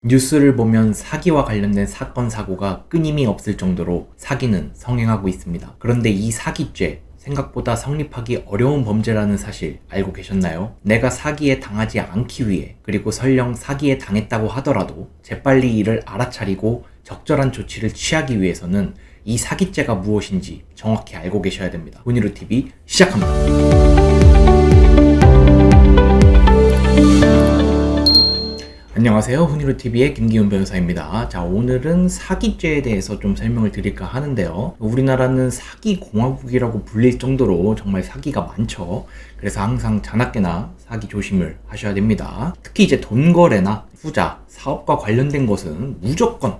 뉴스를 보면 사기와 관련된 사건, 사고가 끊임이 없을 정도로 사기는 성행하고 있습니다. 그런데 이 사기죄, 생각보다 성립하기 어려운 범죄라는 사실 알고 계셨나요? 내가 사기에 당하지 않기 위해, 그리고 설령 사기에 당했다고 하더라도 재빨리 이를 알아차리고 적절한 조치를 취하기 위해서는 이 사기죄가 무엇인지 정확히 알고 계셔야 됩니다. 훈이루TV 시작합니다. 안녕하세요. 훈이루TV의 김기훈 변호사입니다. 자, 오늘은 사기죄에 대해서 좀 설명을 드릴까 하는데요. 우리나라는 사기공화국이라고 불릴 정도로 정말 사기가 많죠. 그래서 항상 자나깨나 사기 조심을 하셔야 됩니다. 특히 이제 돈 거래나 투자, 사업과 관련된 것은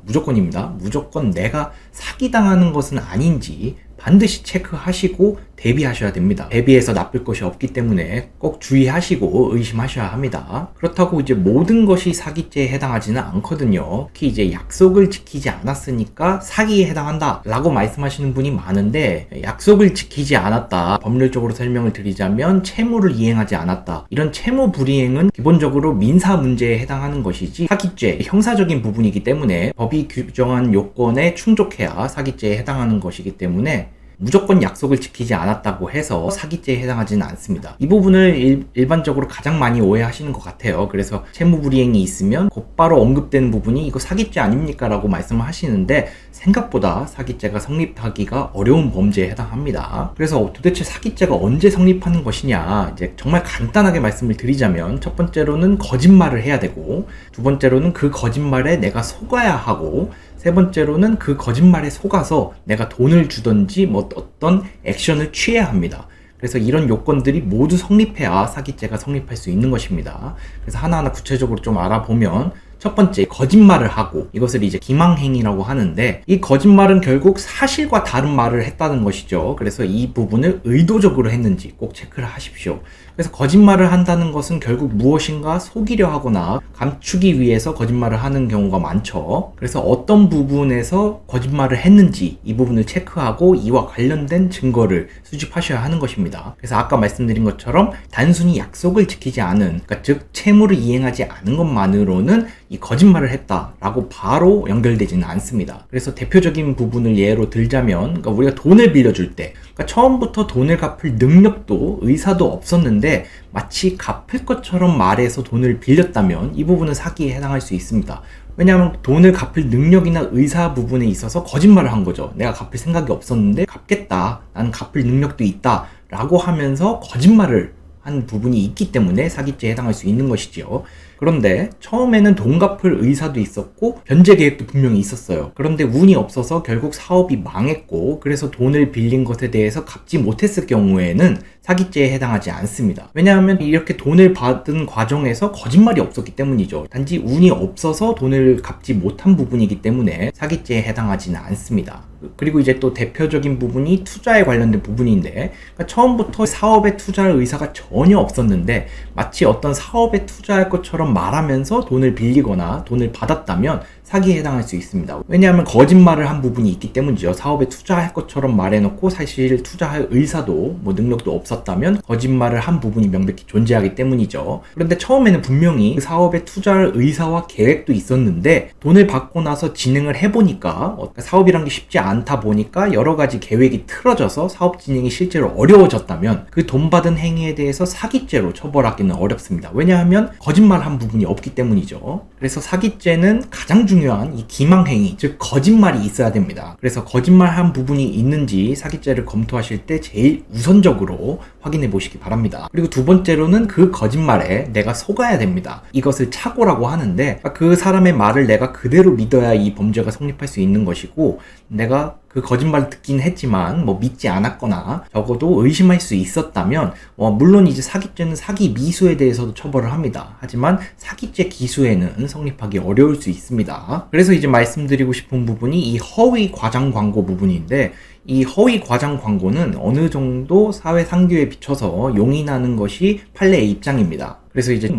무조건입니다. 무조건 내가 사기당하는 것은 아닌지 반드시 체크하시고 대비하셔야 됩니다. 대비해서 나쁠 것이 없기 때문에 꼭 주의하시고 의심하셔야 합니다. 그렇다고 이제 모든 것이 사기죄에 해당하지는 않거든요. 특히 이제 약속을 지키지 않았으니까 사기에 해당한다 라고 말씀하시는 분이 많은데, 약속을 지키지 않았다, 법률적으로 설명을 드리자면 채무를 이행하지 않았다, 이런 채무 불이행은 기본적으로 민사 문제에 해당하는 것이지 사기죄, 형사적인 부분이기 때문에 법이 규정한 요건에 충족해야 사기죄에 해당하는 것이기 때문에 무조건 약속을 지키지 않았다고 해서 사기죄에 해당하지는 않습니다. 이 부분을 일반적으로 가장 많이 오해하시는 것 같아요. 그래서 채무불이행이 있으면 곧바로 언급되는 부분이 이거 사기죄 아닙니까? 라고 말씀을 하시는데, 생각보다 사기죄가 성립하기가 어려운 범죄에 해당합니다. 그래서 도대체 사기죄가 언제 성립하는 것이냐, 이제 정말 간단하게 말씀을 드리자면, 첫 번째로는 거짓말을 해야 되고, 두 번째로는 그 거짓말에 내가 속아야 하고, 세 번째로는 그 거짓말에 속아서 내가 돈을 주든지 어떤 액션을 취해야 합니다. 그래서 이런 요건들이 모두 성립해야 사기죄가 성립할 수 있는 것입니다. 그래서 하나하나 구체적으로 좀 알아보면, 첫 번째, 거짓말을 하고, 이것을 이제 기망행위라고 하는데, 이 거짓말은 결국 사실과 다른 말을 했다는 것이죠. 그래서 이 부분을 의도적으로 했는지 꼭 체크를 하십시오. 그래서 거짓말을 한다는 것은 결국 무엇인가 속이려 하거나 감추기 위해서 거짓말을 하는 경우가 많죠. 그래서 어떤 부분에서 거짓말을 했는지 이 부분을 체크하고 이와 관련된 증거를 수집하셔야 하는 것입니다. 그래서 아까 말씀드린 것처럼 단순히 약속을 지키지 않은, 그러니까 즉 채무를 이행하지 않은 것만으로는 이 거짓말을 했다라고 바로 연결되지는 않습니다. 그래서 대표적인 부분을 예로 들자면, 그러니까 우리가 돈을 빌려줄 때, 그러니까 처음부터 돈을 갚을 능력도 의사도 없었는데 마치 갚을 것처럼 말해서 돈을 빌렸다면 이 부분은 사기에 해당할 수 있습니다. 왜냐하면 돈을 갚을 능력이나 의사 부분에 있어서 거짓말을 한 거죠. 내가 갚을 생각이 없었는데 갚겠다, 나는 갚을 능력도 있다 라고 하면서 거짓말을 한 부분이 있기 때문에 사기죄에 해당할 수 있는 것이죠. 그런데 처음에는 돈 갚을 의사도 있었고 변제 계획도 분명히 있었어요. 그런데 운이 없어서 결국 사업이 망했고, 그래서 돈을 빌린 것에 대해서 갚지 못했을 경우에는 사기죄에 해당하지 않습니다. 왜냐하면 이렇게 돈을 받은 과정에서 거짓말이 없었기 때문이죠. 단지 운이 없어서 돈을 갚지 못한 부분이기 때문에 사기죄에 해당하지는 않습니다. 그리고 이제 또 대표적인 부분이 투자에 관련된 부분인데, 그러니까 처음부터 사업에 투자할 의사가 전혀 없었는데 마치 어떤 사업에 투자할 것처럼 말하면서 돈을 빌리거나 돈을 받았다면 사기에 해당할 수 있습니다. 왜냐하면 거짓말을 한 부분이 있기 때문이죠. 사업에 투자할 것처럼 말해놓고 사실 투자할 의사도 능력도 없었다면 거짓말을 한 부분이 명백히 존재하기 때문이죠. 그런데 처음에는 분명히 그 사업에 투자할 의사와 계획도 있었는데 돈을 받고 나서 진행을 해보니까 사업이란 게 쉽지 않다 보니까 여러 가지 계획이 틀어져서 사업 진행이 실제로 어려워졌다면 그 돈 받은 행위에 대해서 사기죄로 처벌하기는 어렵습니다. 왜냐하면 거짓말 한 부분이 없기 때문이죠. 그래서 사기죄는 가장 중요한 이 기망행위, 즉 거짓말이 있어야 됩니다. 그래서 거짓말 한 부분이 있는지 사기죄를 검토하실 때 제일 우선적으로 확인해 보시기 바랍니다. 그리고 두 번째로는 그 거짓말에 내가 속아야 됩니다. 이것을 착오라고 하는데, 그 사람의 말을 내가 그대로 믿어야 이 범죄가 성립할 수 있는 것이고, 내가 그 거짓말을 듣긴 했지만 믿지 않았거나 적어도 의심할 수 있었다면, 물론 이제 사기죄는 사기 미수에 대해서도 처벌을 합니다. 하지만 사기죄 기수에는 성립하기 어려울 수 있습니다. 그래서 이제 말씀드리고 싶은 부분이 이 허위 과장 광고 부분인데, 이 허위 과장 광고는 어느 정도 사회 상규에 비춰서 용인하는 것이 판례의 입장입니다. 그래서 이제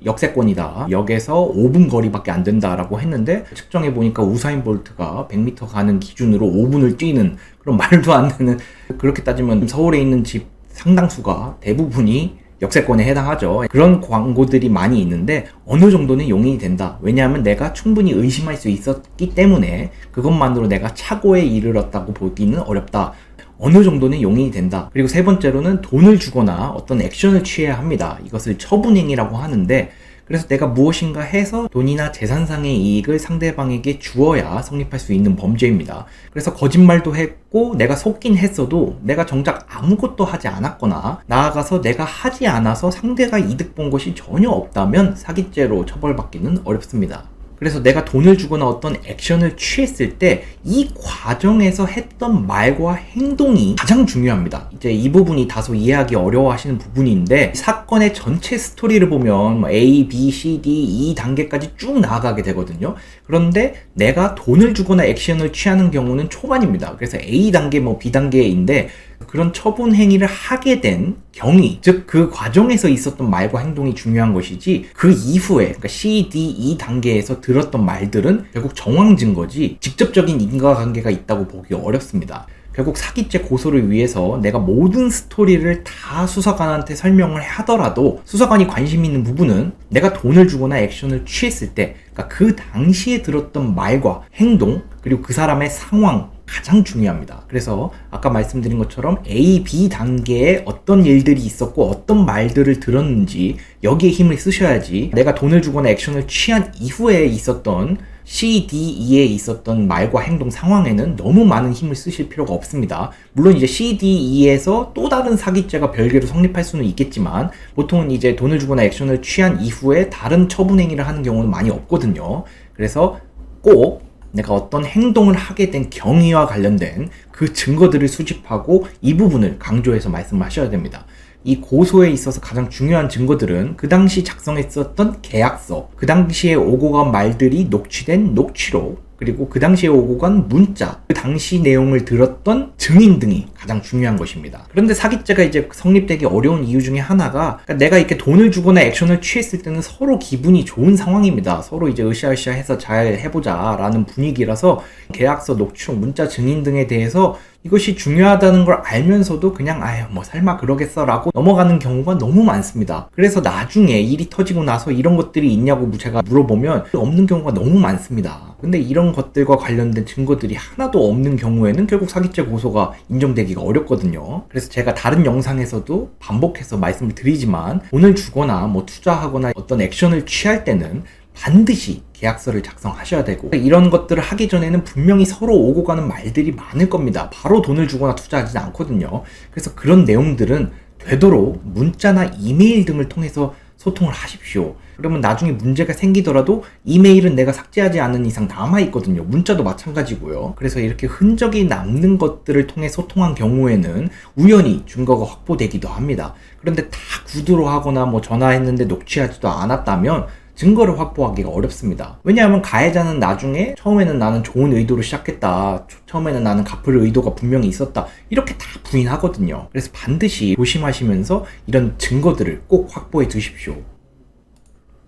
역세권이다, 역에서 5분 거리밖에 안 된다라고 했는데, 측정해 보니까 우사인 볼트가 100m 가는 기준으로 5분을 뛰는 그런 말도 안 되는, 그렇게 따지면 서울에 있는 집 상당수가 대부분이 역세권에 해당하죠. 그런 광고들이 많이 있는데 어느 정도는 용인이 된다. 왜냐하면 내가 충분히 의심할 수 있었기 때문에 그것만으로 내가 착오에 이르렀다고 보기는 어렵다. 어느 정도는 용인이 된다. 그리고 세 번째로는 돈을 주거나 어떤 액션을 취해야 합니다. 이것을 처분행위라고 하는데, 그래서 내가 무엇인가 해서 돈이나 재산상의 이익을 상대방에게 주어야 성립할 수 있는 범죄입니다. 그래서 거짓말도 했고 내가 속긴 했어도 내가 정작 아무것도 하지 않았거나 나아가서 내가 하지 않아서 상대가 이득 본 것이 전혀 없다면 사기죄로 처벌받기는 어렵습니다. 그래서 내가 돈을 주거나 어떤 액션을 취했을 때 이 과정에서 했던 말과 행동이 가장 중요합니다. 이제 이 부분이 다소 이해하기 어려워하시는 부분인데, 사건의 전체 스토리를 보면 A, B, C, D, E 단계까지 쭉 나아가게 되거든요. 그런데 내가 돈을 주거나 액션을 취하는 경우는 초반입니다. 그래서 A 단계, B 단계인데, 그런 처분 행위를 하게 된 경위, 즉 그 과정에서 있었던 말과 행동이 중요한 것이지, 그 이후에 그러니까 C, D, E 단계에서 들었던 말들은 결국 정황 증거지 직접적인 인과관계가 있다고 보기 어렵습니다. 결국 사기죄 고소를 위해서 내가 모든 스토리를 다 수사관한테 설명을 하더라도 수사관이 관심 있는 부분은 내가 돈을 주거나 액션을 취했을 때, 그러니까 그 당시에 들었던 말과 행동, 그리고 그 사람의 상황, 가장 중요합니다. 그래서 아까 말씀드린 것처럼 A, B 단계에 어떤 일들이 있었고 어떤 말들을 들었는지 여기에 힘을 쓰셔야지, 내가 돈을 주거나 액션을 취한 이후에 있었던 C, D, E에 있었던 말과 행동 상황에는 너무 많은 힘을 쓰실 필요가 없습니다. 물론 이제 C, D, E에서 또 다른 사기죄가 별개로 성립할 수는 있겠지만 보통은 이제 돈을 주거나 액션을 취한 이후에 다른 처분 행위를 하는 경우는 많이 없거든요. 그래서 꼭 내가 어떤 행동을 하게 된 경위와 관련된 그 증거들을 수집하고 이 부분을 강조해서 말씀하셔야 됩니다. 이 고소에 있어서 가장 중요한 증거들은 그 당시 작성했었던 계약서, 그 당시에 오고 간 말들이 녹취된 녹취록, 그리고 그 당시에 오고 간 문자, 그 당시 내용을 들었던 증인 등이 가장 중요한 것입니다. 그런데 사기죄가 이제 성립되기 어려운 이유 중에 하나가, 그러니까 내가 이렇게 돈을 주거나 액션을 취했을 때는 서로 기분이 좋은 상황입니다. 서로 이제 으쌰으쌰 해서 잘 해보자 라는 분위기라서 계약서, 녹취록, 문자, 증인 등에 대해서 이것이 중요하다는 걸 알면서도 그냥 설마 그러겠어 라고 넘어가는 경우가 너무 많습니다. 그래서 나중에 일이 터지고 나서 이런 것들이 있냐고 제가 물어보면 없는 경우가 너무 많습니다. 근데 이런 것들과 관련된 증거들이 하나도 없는 경우에는 결국 사기죄 고소가 인정되기가 어렵거든요. 그래서 제가 다른 영상에서도 반복해서 말씀을 드리지만, 돈을 주거나 투자하거나 어떤 액션을 취할 때는 반드시 계약서를 작성하셔야 되고, 이런 것들을 하기 전에는 분명히 서로 오고 가는 말들이 많을 겁니다. 바로 돈을 주거나 투자하지는 않거든요. 그래서 그런 내용들은 되도록 문자나 이메일 등을 통해서 소통을 하십시오. 그러면 나중에 문제가 생기더라도 이메일은 내가 삭제하지 않는 이상 남아있거든요. 문자도 마찬가지고요. 그래서 이렇게 흔적이 남는 것들을 통해 소통한 경우에는 우연히 증거가 확보되기도 합니다. 그런데 다 구두로 하거나 전화했는데 녹취하지도 않았다면 증거를 확보하기가 어렵습니다. 왜냐하면 가해자는 나중에 처음에는 나는 좋은 의도로 시작했다, 처음에는 나는 갚을 의도가 분명히 있었다, 이렇게 다 부인하거든요. 그래서 반드시 조심하시면서 이런 증거들을 꼭 확보해 두십시오.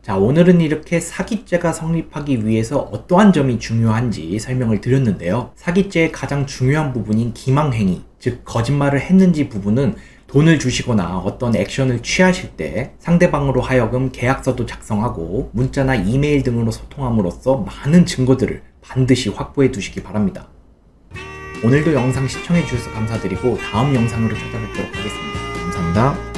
자, 오늘은 이렇게 사기죄가 성립하기 위해서 어떠한 점이 중요한지 설명을 드렸는데요. 사기죄의 가장 중요한 부분인 기망행위, 즉 거짓말을 했는지 부분은 돈을 주시거나 어떤 액션을 취하실 때 상대방으로 하여금 계약서도 작성하고 문자나 이메일 등으로 소통함으로써 많은 증거들을 반드시 확보해 두시기 바랍니다. 오늘도 영상 시청해 주셔서 감사드리고 다음 영상으로 찾아뵙도록 하겠습니다. 감사합니다.